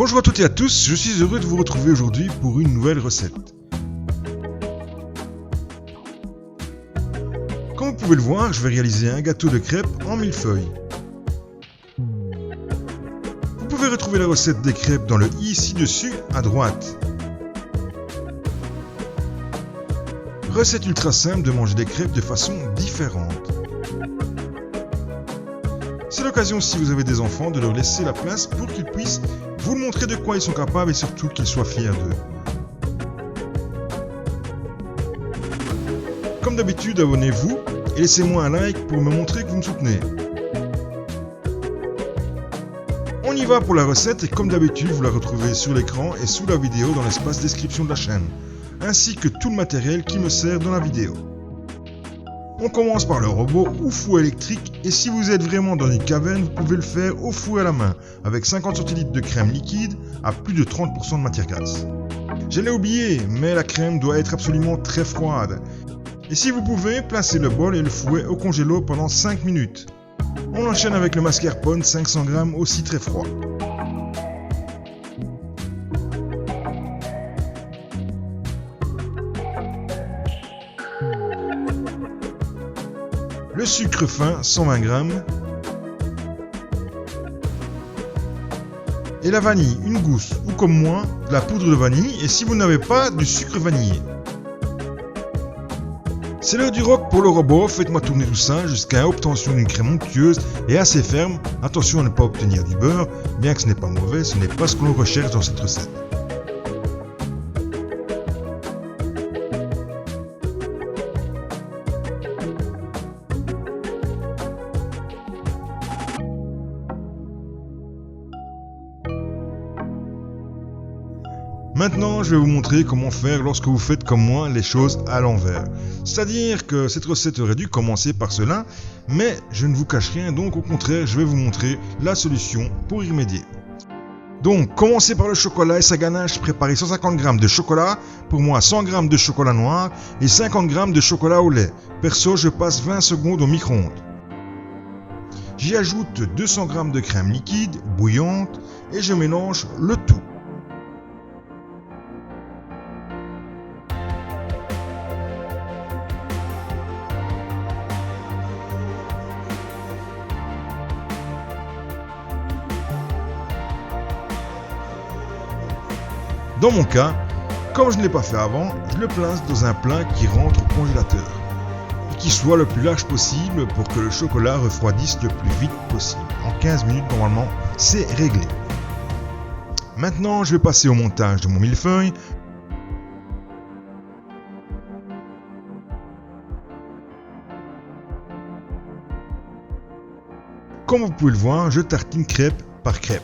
Bonjour à toutes et à tous, je suis heureux de vous retrouver aujourd'hui pour une nouvelle recette. Comme vous pouvez le voir, je vais réaliser un gâteau de crêpes en millefeuille. Vous pouvez retrouver la recette des crêpes dans le i ci-dessus à droite. Recette ultra simple de manger des crêpes de façon différente. C'est l'occasion, si vous avez des enfants, de leur laisser la place pour qu'ils puissent vous montrer de quoi ils sont capables et surtout qu'ils soient fiers d'eux. Comme d'habitude, abonnez-vous et laissez-moi un like pour me montrer que vous me soutenez. On y va pour la recette et comme d'habitude, vous la retrouvez sur l'écran et sous la vidéo dans l'espace description de la chaîne, ainsi que tout le matériel qui me sert dans la vidéo. On commence par le robot ou four électrique et si vous êtes vraiment dans une caverne, vous pouvez le faire au four à la main avec 50 centilitres de crème liquide à plus de 30% de matière grasse. Je l'ai oublié, mais la crème doit être absolument très froide. Et si vous pouvez, placez le bol et le fouet au congélo pendant 5 minutes. On enchaîne avec le mascarpone 500 g aussi très froid. Le sucre fin 120 g et la vanille, une gousse ou comme moi, de la poudre de vanille et si vous n'avez pas du sucre vanillé. C'est l'heure du rock pour le robot, faites-moi tourner tout ça jusqu'à obtention d'une crème onctueuse et assez ferme. Attention à ne pas obtenir du beurre, bien que ce n'est pas mauvais, ce n'est pas ce que l'on recherche dans cette recette. Maintenant, je vais vous montrer comment faire lorsque vous faites comme moi les choses à l'envers. C'est-à-dire que cette recette aurait dû commencer par cela, mais je ne vous cache rien, donc au contraire, je vais vous montrer la solution pour y remédier. Donc, commencez par le chocolat et sa ganache. Préparez 150 g de chocolat, pour moi 100 g de chocolat noir et 50 g de chocolat au lait. Perso, je passe 20 secondes au micro-ondes. J'y ajoute 200 g de crème liquide, bouillante, et je mélange le tout. Dans mon cas, comme je ne l'ai pas fait avant, je le place dans un plat qui rentre au congélateur et qui soit le plus large possible pour que le chocolat refroidisse le plus vite possible. En 15 minutes normalement, c'est réglé. Maintenant, je vais passer au montage de mon millefeuille. Comme vous pouvez le voir, je tartine crêpe par crêpe.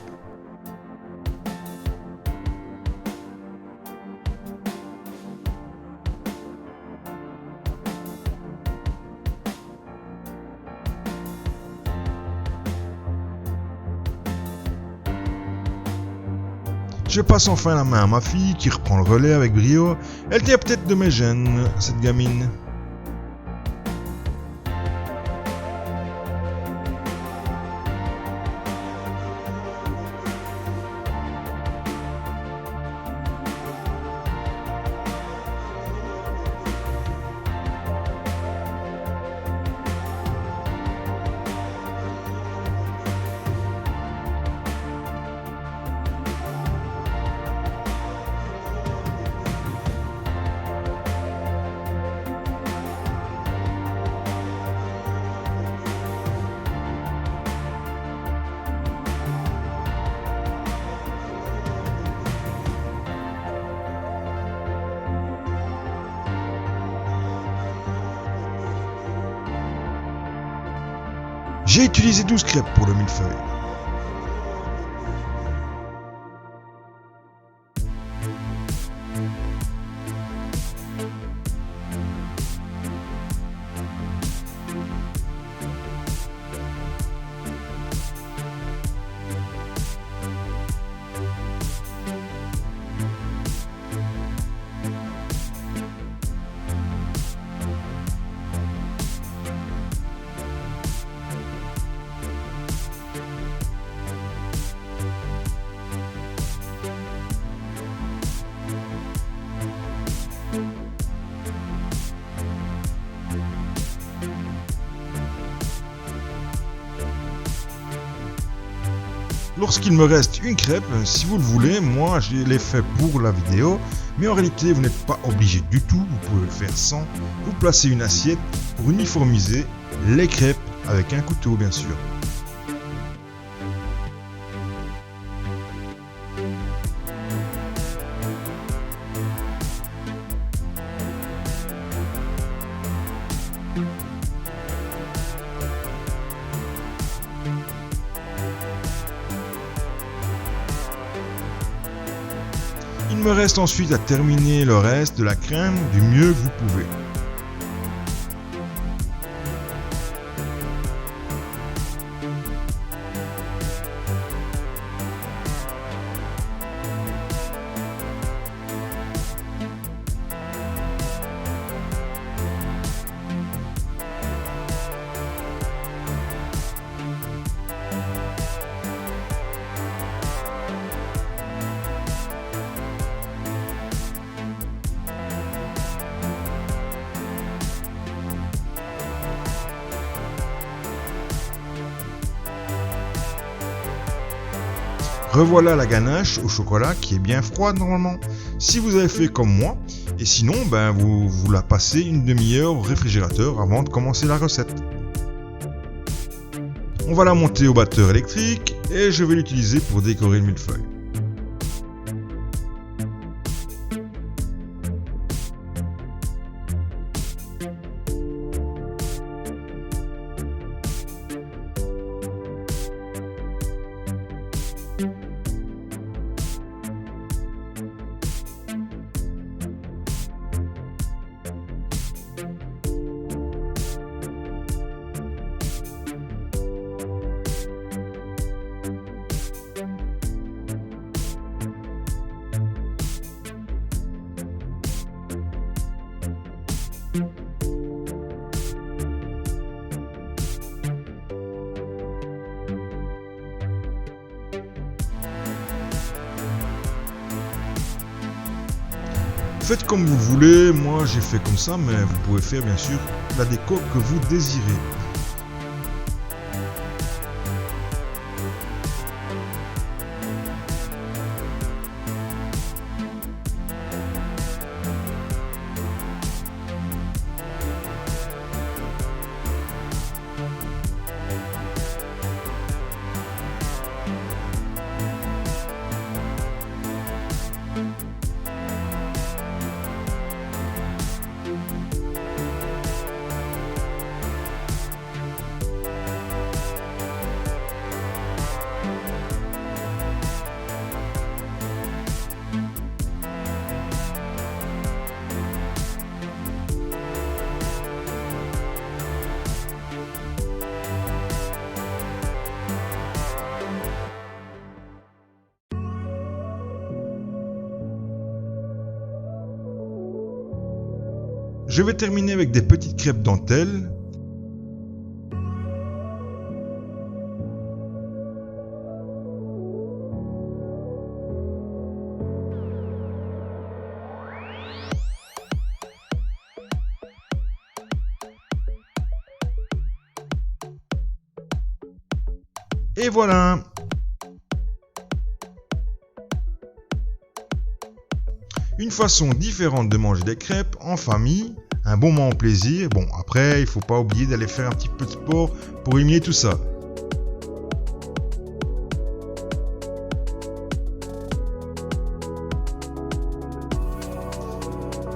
Je passe enfin la main à ma fille qui reprend le relais avec brio. Elle tient peut-être de mes gènes, cette gamine. J'ai utilisé 12 crêpes pour le millefeuille. Lorsqu'il me reste une crêpe, si vous le voulez, moi je l'ai fait pour la vidéo, mais en réalité vous n'êtes pas obligé du tout, vous pouvez le faire sans. Vous placez une assiette pour uniformiser les crêpes avec un couteau bien sûr. Il me reste ensuite à terminer le reste de la crème du mieux que vous pouvez. Revoilà la ganache au chocolat qui est bien froide normalement, si vous avez fait comme moi, et sinon vous la passez une demi-heure au réfrigérateur avant de commencer la recette. On va la monter au batteur électrique et je vais l'utiliser pour décorer le millefeuille. Faites comme vous voulez, moi j'ai fait comme ça, mais vous pouvez faire bien sûr la déco que vous désirez. Je vais terminer avec des petites crêpes dentelles. Et voilà! Une façon différente de manger des crêpes en famille, un bon moment plaisir. Bon, après, il faut pas oublier d'aller faire un petit peu de sport pour éliminer tout ça.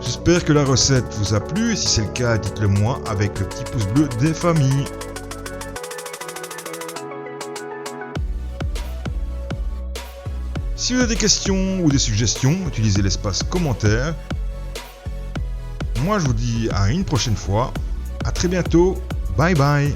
J'espère que la recette vous a plu et si c'est le cas, dites-le moi avec le petit pouce bleu des familles. Si vous avez des questions ou des suggestions, utilisez l'espace commentaire. Moi je vous dis à une prochaine fois. À très bientôt. Bye bye.